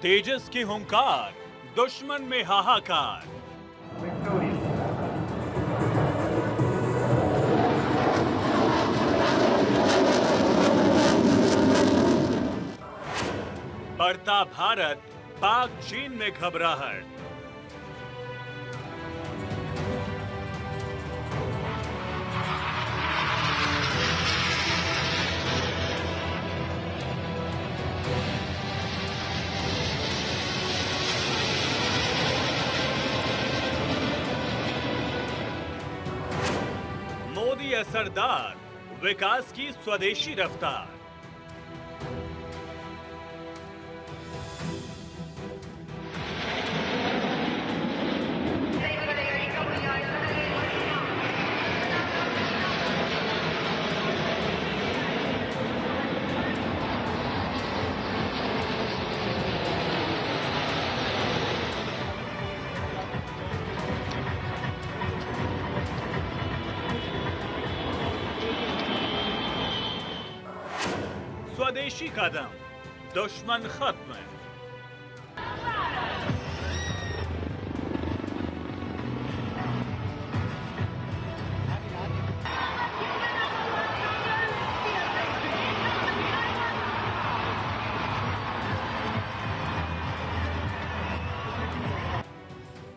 तेजस की हुंकार, दुश्मन में हाहाकार। बढ़ता भारत, पाक चीन में घबराहट। मोदी असरदार, विकास की स्वदेशी रफ्तार। स्वदेशी कदम, दुश्मन खत्म।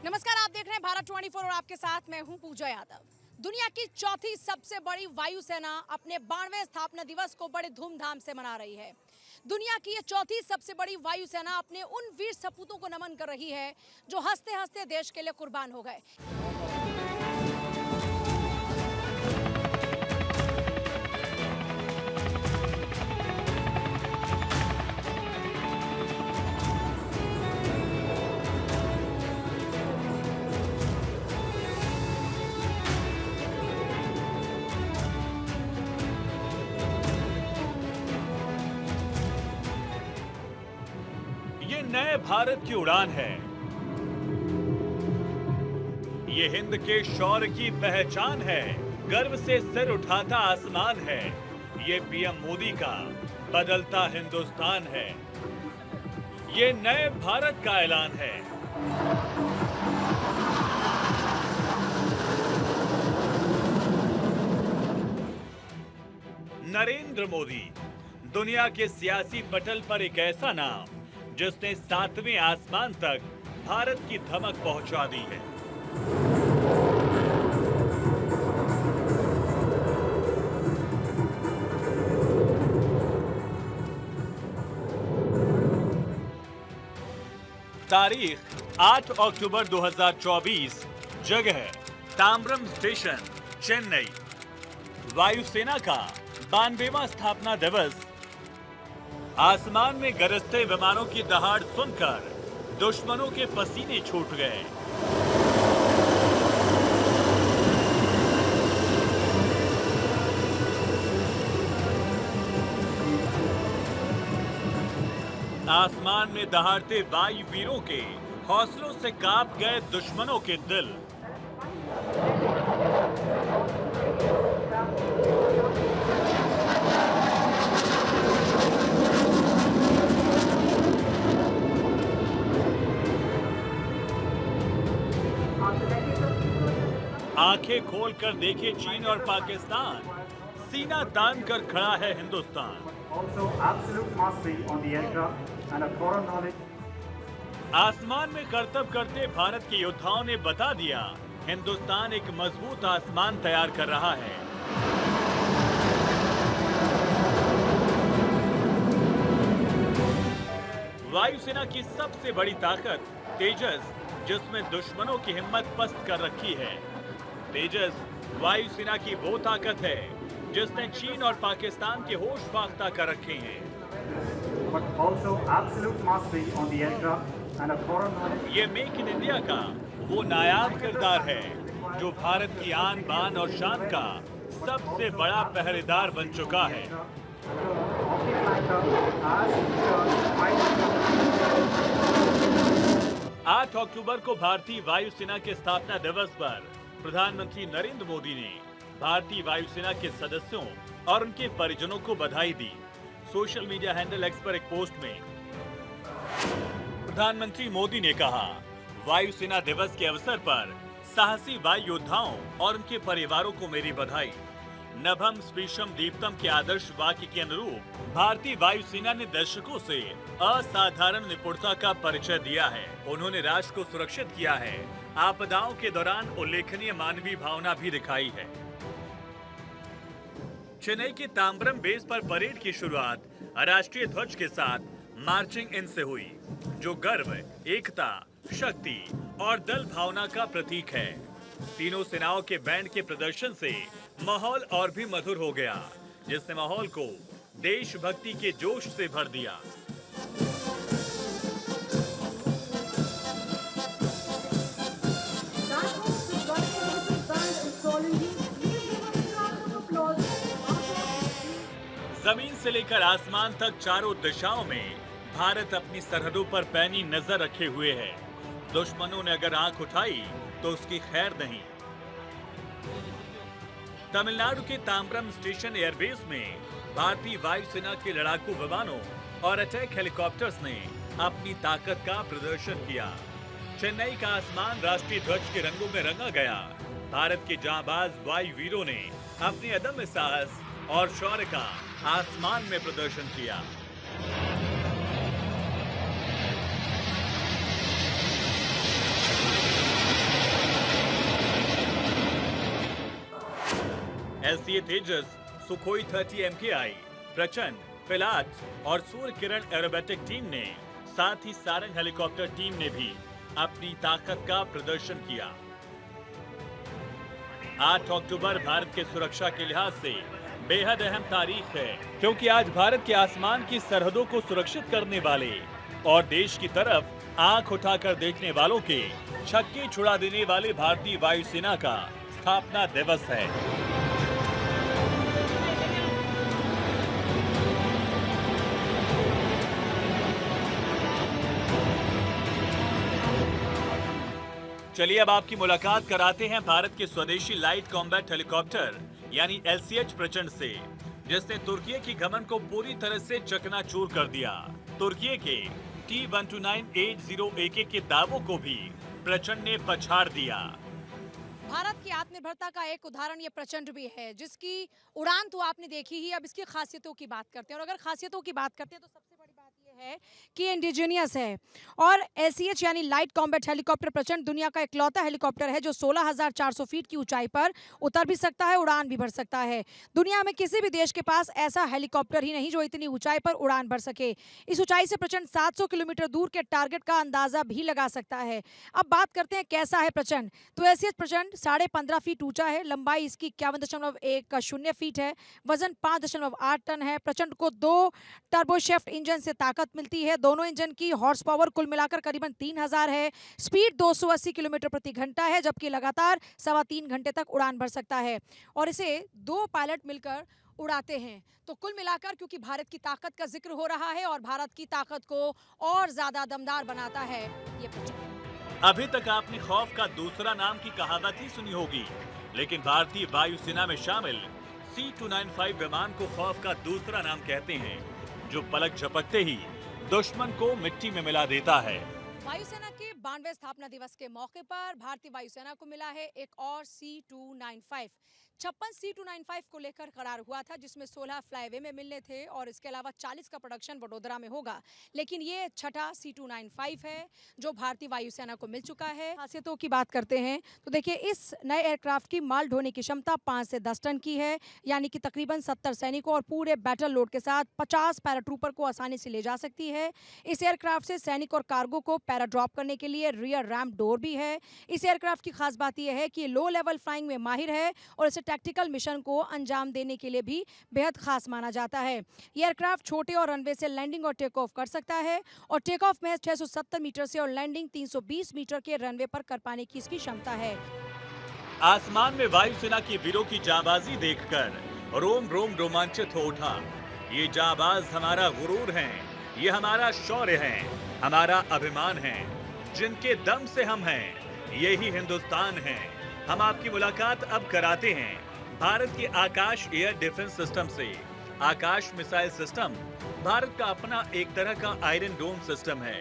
नमस्कार, आप देख रहे हैं भारत 24 और आपके साथ मैं हूं पूजा यादव। दुनिया की चौथी सबसे बड़ी वायुसेना अपने 92वें स्थापना दिवस को बड़े धूमधाम से मना रही है। दुनिया की ये चौथी सबसे बड़ी वायुसेना अपने उन वीर सपूतों को नमन कर रही है जो हंसते हंसते देश के लिए कुर्बान हो गए। ये नए भारत की उड़ान है। ये हिंद के शौर्य की पहचान है। गर्व से सिर उठाता आसमान है। ये पीएम मोदी का बदलता हिंदुस्तान है। ये नए भारत का ऐलान है। नरेंद्र मोदी, दुनिया के सियासी पटल पर एक ऐसा नाम जिसने 7वें आसमान तक भारत की धमक पहुंचा दी है। तारीख 8 अक्टूबर 2024, जगह ताम्बरम स्टेशन, चेन्नई। वायुसेना का 92वां स्थापना दिवस। आसमान में गरजते विमानों की दहाड़ सुनकर दुश्मनों के पसीने छूट गए। आसमान में दहाड़ते वायु वीरों के हौसलों से कांप गए दुश्मनों के दिल। आंखें खोलकर देखे चीन और पाकिस्तान, सीना तान कर खड़ा है हिंदुस्तान। आसमान में करतब करते भारत के योद्धाओं ने बता दिया, हिंदुस्तान एक मजबूत आसमान तैयार कर रहा है। वायुसेना की सबसे बड़ी ताकत तेजस, जिसमें दुश्मनों की हिम्मत पस्त कर रखी है। तेजस वायुसेना की वो ताकत है जिसने चीन और पाकिस्तान के होश फाख्ता कर रखे हैं। ये मेक इन इंडिया का वो नायाब किरदार है जो भारत की आन बान और शान का सबसे बड़ा पहरेदार बन चुका है। 8 अक्टूबर को भारतीय वायुसेना के स्थापना दिवस पर प्रधानमंत्री नरेंद्र मोदी ने भारतीय वायुसेना के सदस्यों और उनके परिजनों को बधाई दी। सोशल मीडिया हैंडल एक्स पर एक पोस्ट में प्रधानमंत्री मोदी ने कहा, वायुसेना दिवस के अवसर पर साहसी वायु योद्धाओं और उनके परिवारों को मेरी बधाई। नभम स्पीशम दीप्तम के आदर्श वाक्य के अनुरूप भारतीय वायुसेना ने दर्शकों से असाधारण निपुणता का परिचय दिया है। उन्होंने राष्ट्र को सुरक्षित किया है। आपदाओं के दौरान उल्लेखनीय मानवीय भावना भी दिखाई है। चेन्नई के तांबरम बेस पर परेड की शुरुआत राष्ट्रीय ध्वज के साथ मार्चिंग इन से हुई, जो गर्व, एकता, शक्ति और दल भावना का प्रतीक है। तीनों सेनाओं के बैंड के प्रदर्शन से माहौल और भी मधुर हो गया, जिसने माहौल को देशभक्ति के जोश से भर दिया। जमीन से लेकर आसमान तक चारों दिशाओं में भारत अपनी सरहदों पर पैनी नजर रखे हुए है। दुश्मनों ने अगर आंख उठाई तो उसकी खैर नहीं। तमिलनाडु के तांबरम स्टेशन एयरबेस में भारतीय वायुसेना के लड़ाकू विमानों और अटैक हेलीकॉप्टर्स ने अपनी ताकत का प्रदर्शन किया। चेन्नई का आसमान राष्ट्रीय ध्वज के रंगों में रंगा गया। भारत के जांबाज वायु वीरों ने अपने अदम्य साहस और शौर्य का आसमान में प्रदर्शन किया। एलसीए तेजस, सुखोई 30 MKI, प्रचंड, पिलाट और सूर्य किरण एरोबेटिक टीम ने, साथ ही सारंग हेलीकॉप्टर टीम ने भी अपनी ताकत का प्रदर्शन किया। 8 अक्टूबर भारत के सुरक्षा के लिहाज से बेहद अहम तारीख है, क्योंकि आज भारत के आसमान की सरहदों को सुरक्षित करने वाले और देश की तरफ आंख उठाकर देखने वालों के छक्के छुड़ा देने वाले भारतीय वायुसेना का स्थापना दिवस है। चलिए अब आपकी मुलाकात कराते हैं भारत के स्वदेशी लाइट कॉम्बैट हेलीकॉप्टर यानी LCH प्रचंड से, जिसने तुर्की की घमंड को पूरी तरह से चकनाचूर कर दिया। तुर्की के T-129-80AK के दावों को भी प्रचंड ने पछाड़ दिया। भारत की आत्मनिर्भरता का एक उदाहरण ये प्रचंड भी है, जिसकी उड़ान तो आपने देखी ही। अब इसकी खासियतों की बात करते हैं, और अगर खासियतों की बात करते हैं तो सबसे बड़ी बात ये है कि इंडिजीनियस है। और LCH यानी लाइट कॉम्बैट हेलीकॉप्टर प्रचंड दुनिया का इकलौता हेलीकॉप्टर है जो 16,400 फीट की ऊंचाई पर उतर भी सकता है, उड़ान भी भर सकता है। दुनिया में किसी भी देश के पास ऐसा हेलीकॉप्टर ही नहीं जो इतनी ऊंचाई पर उड़ान भर सके। इस ऊंचाई से प्रचंड 700 किलोमीटर दूर के टारगेट का अंदाजा भी लगा सकता है। अब बात करते हैं कैसा है प्रचंड। तो LCH प्रचंड 15.5 फीट ऊंचा है, लंबाई इसकी 51.10 फीट है, वजन 5.8 टन है। प्रचंड को 2 टर्बोशैफ्ट इंजन से ताकत मिलती है। दोनों इंजन की हॉर्स पावर कुल मिलाकर करीबन 3000 है। स्पीड 280 किलोमीटर प्रति घंटा है, जबकि लगातार 3.25 घंटे तक उड़ान भर सकता है। और इसे 2 पायलट मिलकर उड़ाते हैं। तो कुल मिलाकर, क्योंकि भारत की ताकत का जिक्र हो रहा है और भारत की ताकत को और ज्यादा दमदार बनाता है ये प्रचंड। अभी तक आपने खौफ का दूसरा नाम की कहावत ही सुनी होगी, लेकिन भारतीय वायुसेना में शामिल C-295 विमान को खौफ का दूसरा नाम कहते हैं, जो पलक झपकते ही दुश्मन को मिट्टी में मिला देता है। वायुसेना के 92वें स्थापना दिवस के मौके पर भारतीय वायुसेना को मिला है एक और C-295। 56 C-295 को लेकर करार हुआ था, जिसमें 16 फ्लाईवे में मिलने थे और इसके अलावा 40 का प्रोडक्शन वडोदरा में होगा। लेकिन ये छठा C-295 है जो भारतीय वायुसेना को मिल चुका है। खासियतों की बात करते हैं तो देखिए, इस नए एयरक्राफ्ट की माल ढोने की क्षमता 5 से 10 टन की है, यानी कि तकरीबन 70 सैनिकों और पूरे बैटल लोड के साथ 50 पैराट्रूपर को आसानी से ले जा सकती है। इस एयरक्राफ्ट से सैनिक और कार्गो को पैराड्रॉप करने के लिए रियर रैम्प डोर भी है। इस एयरक्राफ्ट की खास बात यह है कि लो लेवल फ्लाइंग में माहिर है और इसे टैक्टिकल मिशन को अंजाम देने के लिए भी बेहद खास माना जाता है। यह एयरक्राफ्ट छोटे और रनवे से लैंडिंग और टेक ऑफ कर सकता है, और टेक ऑफ में 670 मीटर से और लैंडिंग 320 मीटर के रनवे पर कर पाने की इसकी क्षमता है। आसमान में वायुसेना के वीरों की जाबाजी देखकर रोम रोम रोमांचित हो उठा। ये जाबाज हमारा गुरूर हैं, ये हमारा शौर्य है, हमारा अभिमान है, जिनके दम से हम हैं, यही हिंदुस्तान है। हम आपकी मुलाकात अब कराते हैं भारत के आकाश एयर डिफेंस सिस्टम से। आकाश मिसाइल सिस्टम भारत का अपना एक तरह का आयरन डोम सिस्टम है।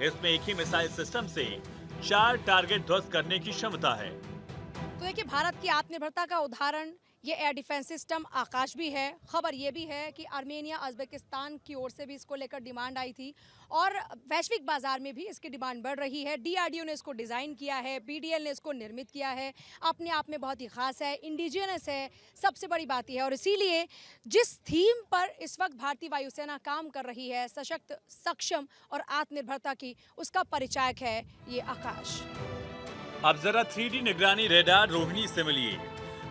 इसमें एक ही मिसाइल सिस्टम से 4 टारगेट ध्वस्त करने की क्षमता है। तो देखिए, भारत की आत्मनिर्भरता का उदाहरण ये एयर डिफेंस सिस्टम आकाश भी है। खबर ये भी है कि आर्मेनिया, उज़्बेकिस्तान की ओर से भी इसको लेकर डिमांड आई थी और वैश्विक बाजार में भी इसकी डिमांड बढ़ रही है। डीआरडीओ ने इसको डिज़ाइन किया है, बीडीएल ने इसको निर्मित किया है। अपने आप में बहुत ही खास है, इंडिजिनस है, सबसे बड़ी बात यह है। और इसीलिए जिस थीम पर इस वक्त भारतीय वायुसेना काम कर रही है, सशक्त, सक्षम और आत्मनिर्भरता की, उसका परिचायक है ये आकाश। अब जरा 3D निगरानी रेडार रोहिणी से मिलिए।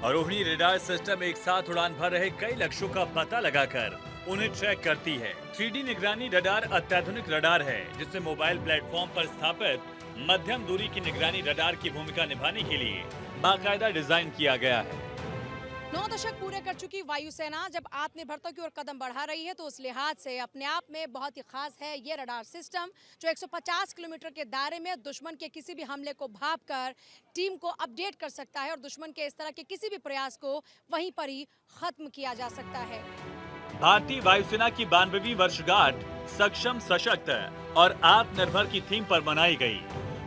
और रोहिणी रेडार सिस्टम एक साथ उड़ान भर रहे कई लक्ष्यों का पता लगाकर उन्हें ट्रैक करती है। 3D निगरानी रडार अत्याधुनिक रडार है जिससे मोबाइल प्लेटफॉर्म पर स्थापित मध्यम दूरी की निगरानी रडार की भूमिका निभाने के लिए बाकायदा डिजाइन किया गया है। 9 दशक पूरे कर चुकी वायुसेना जब आत्मनिर्भरता की ओर कदम बढ़ा रही है तो उस लिहाज से अपने आप में बहुत ही खास है ये रडार सिस्टम, जो 150 किलोमीटर के दायरे में दुश्मन के किसी भी हमले को भांपकर टीम को अपडेट कर सकता है और दुश्मन के इस तरह के किसी भी प्रयास को वहीं पर ही खत्म किया जा सकता है। भारतीय वायुसेना की 92वीं वर्षगांठ सक्षम, सशक्त और आत्मनिर्भर की थीम पर मनाई गई,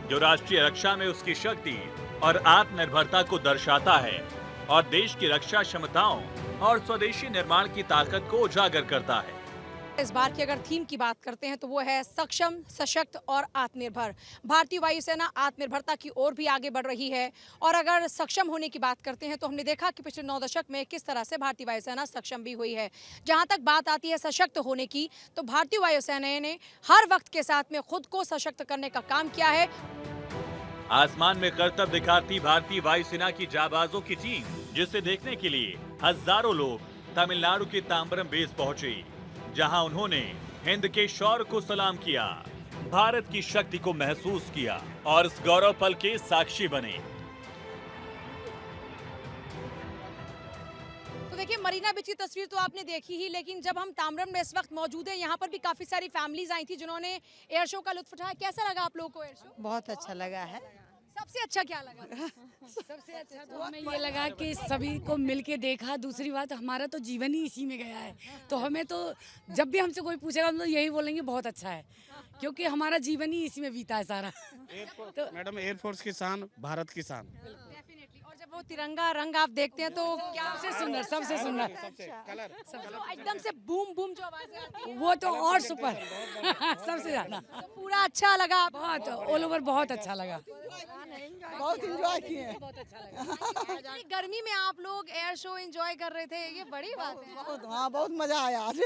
जो राष्ट्रीय रक्षा में उसकी शक्ति और आत्मनिर्भरता को दर्शाता है और देश की रक्षा क्षमताओं और स्वदेशी निर्माण की ताकत को उजागर करता है। इस बार की अगर थीम की बात करते हैं तो वो है सक्षम, सशक्त और आत्मनिर्भर। भारतीय वायुसेना आत्मनिर्भरता की ओर भी आगे बढ़ रही है और अगर सक्षम होने की बात करते हैं तो हमने देखा कि पिछले 9 दशक में किस तरह से भारतीय वायुसेना सक्षम भी हुई है। जहां तक बात आती है सशक्त होने की, तो भारतीय वायुसेना ने हर वक्त के साथ में खुद को सशक्त करने का काम किया है। आसमान में करतब दिखाती भारतीय वायुसेना की जाबाजों की टीम, जिसे देखने के लिए हजारों लोग तमिलनाडु के तांबरम बेस पहुंचे, जहां उन्होंने हिंद के शौर्य को सलाम किया, भारत की शक्ति को महसूस किया और इस गौरव पल के साक्षी बने। तो देखिए, मरीना बीच की तस्वीर तो आपने देखी ही, लेकिन जब हम तांबरम में इस वक्त मौजूद हैं, यहाँ पर भी काफी सारी फैमिलीज आई थी जिन्होंने एयर शो का लुत्फ उठाया। कैसा लगा आप लोगों को एयर शो? बहुत अच्छा लगा है। सबसे अच्छा क्या लगा? सबसे अच्छा तो हमें ये लगा कि सभी को मिलके देखा। दूसरी बात, हमारा तो जीवन ही इसी में गया है, तो हमें तो जब भी हमसे कोई पूछेगा हम तो यही बोलेंगे बहुत अच्छा है, क्योंकि हमारा जीवन ही इसी में बीता है सारा। तो मैडम, एयरफोर्स की शान, भारत की शान। डेफिनेटली। और जब वो तिरंगा रंग आप देखते हैं तो क्या सबसे सुंदर, सबसे सुंदर, तो एकदम से बूम बूम जो आवाजें आती हैं, वो तो और सुपर सबसे ज्यादा तो पूरा अच्छा लगा। बहुत ऑल ओवर बहुत अच्छा लगा। बहुत एंजॉय किए। इतनी गर्मी में आप लोग एयर शो एंजॉय कर रहे थे, ये बड़ी बात है। बहुत, हाँ, बहुत मजा आया आज।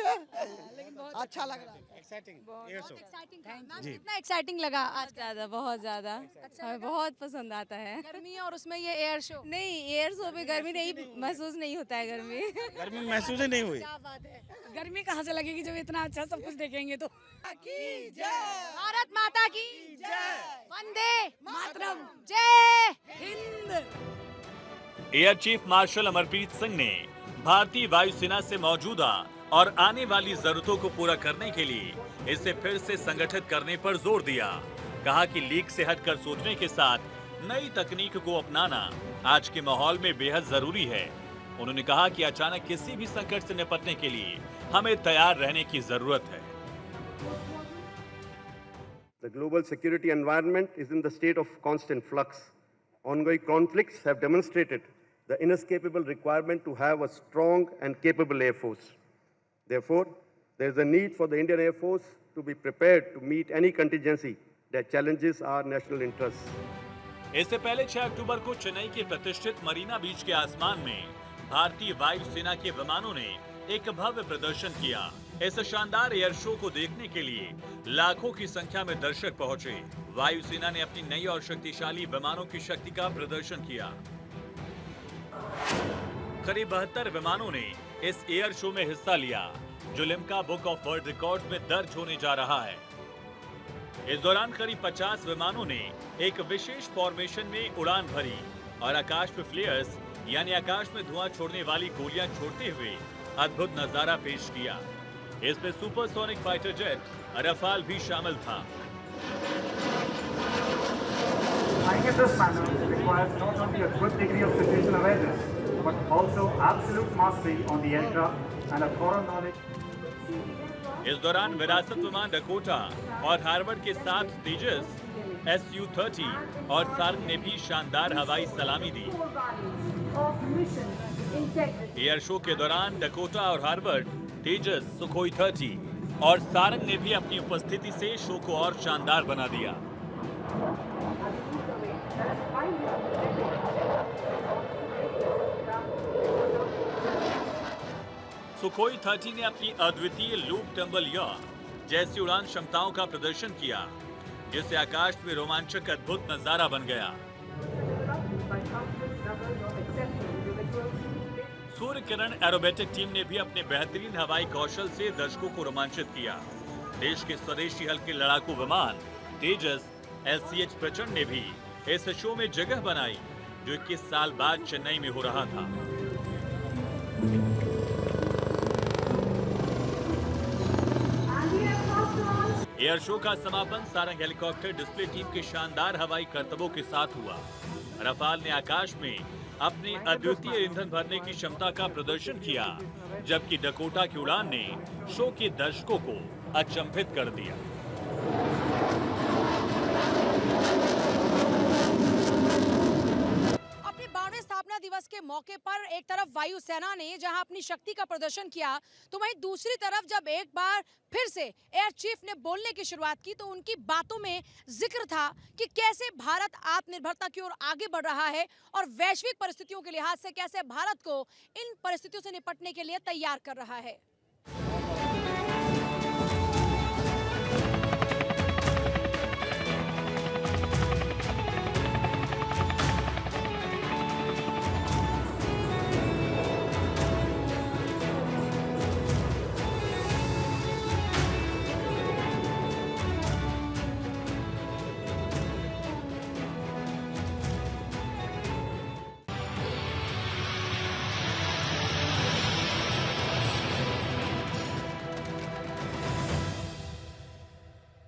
अच्छा लग रहा है। एक्साइटिंग था। कितना एक्साइटिंग लगा आज? ज्यादा, बहुत ज्यादा। हमें बहुत पसंद आता है। गर्मी और उसमें ये एयर शो। नहीं, एयर शो में गर्मी नहीं महसूस नहीं होता है। गर्मी महसूस ही नहीं हुई। क्या बात है। गर्मी कहाँ से लगेगी जब इतना अच्छा सब कुछ देखेंगे तो। भारत माता की जय, वंदे मातरम, जय Hind. Air chief marshal Amarpreet Singh ने भारतीय वायुसेना से मौजूदा और आने वाली जरूरतों को पूरा करने के लिए इसे फिर से संगठित करने पर जोर दिया। कहा कि लीक से हटकर सोचने के साथ नई तकनीक को अपनाना आज के माहौल में बेहद जरूरी है। उन्होंने कहा कि अचानक किसी भी संकट से निपटने के लिए हमें तैयार रहने की जरूरत है। The global security environment is in the state of constant flux. Ongoing conflicts have demonstrated the inescapable requirement to have a strong and capable Air Force. Therefore, there is a need for the Indian Air Force to be prepared to meet any contingency that challenges our national interests. इससे पहले 6 अक्टूबर को चेन्नई के प्रतिष्ठित मरीना बीच के आसमान में भारतीय वायुसेना के विमानों ने एक भव्य प्रदर्शन किया। इस शानदार एयर शो को देखने के लिए लाखों की संख्या में दर्शक पहुंचे। वायुसेना ने अपनी नई और शक्तिशाली विमानों की शक्ति का प्रदर्शन किया। करीब 72 विमानों ने इस एयर शो में हिस्सा लिया, जो Limca book of world records में दर्ज होने जा रहा है। इस दौरान करीब 50 विमानों ने एक विशेष फॉर्मेशन में उड़ान भरी और आकाश में फ्लेयर्स यानी आकाश में धुआं छोड़ने वाली गोलियां छोड़ते हुए अद्भुत नजारा पेश किया। इसमें सुपरसोनिक फाइटर जेट रफाल भी शामिल था। Flying in this manner requires not only a good degree of situational awareness, but also absolute mastery on the aircraft and a thorough knowledge. इस दौरान विरासत विमान डकोटा और हार्वर्ड के साथ तेजस, Su-30 और सारंग ने भी शानदार हवाई सलामी दी। एयर शो के दौरान डकोटा और हार्वर्ड, तेजस, सुखोई 30 और सारंग ने भी अपनी उपस्थिति से शो को और शानदार बना दिया। सुखोई 30 ने अपनी अद्वितीय लूप टम्बल जैसी उड़ान क्षमताओं का प्रदर्शन किया, जिससे आकाश में रोमांचक अद्भुत नजारा बन गया। सूर्य किरण एरोबेटिक टीम ने भी अपने बेहतरीन हवाई कौशल से दर्शकों को रोमांचित किया। देश के स्वदेशी हल्के लड़ाकू विमान तेजस LCH प्रचंड ने भी इस शो में जगह बनाई, जो 21 साल बाद चेन्नई में हो रहा था। एयर शो का समापन सारंग हेलीकॉप्टर डिस्प्ले टीम के शानदार हवाई करतबों के साथ हुआ। रफाल ने आकाश में अपने अद्वितीय ईंधन भरने की क्षमता का प्रदर्शन किया, जबकि डकोटा की उड़ान ने शो के दर्शकों को अचंभित कर दिया। अपने 92वें स्थापना दिवस के मौके पर एक तरफ वायुसेना ने जहां अपनी शक्ति का प्रदर्शन किया, तो वहीं दूसरी तरफ जब एक बार फिर से एयर चीफ ने बोलने की शुरुआत की, तो उनकी बातों में जिक्र था कि कैसे भारत आत्मनिर्भरता की ओर आगे बढ़ रहा है और वैश्विक परिस्थितियों के लिहाज से कैसे भारत को इन परिस्थितियों से निपटने के लिए तैयार कर रहा है।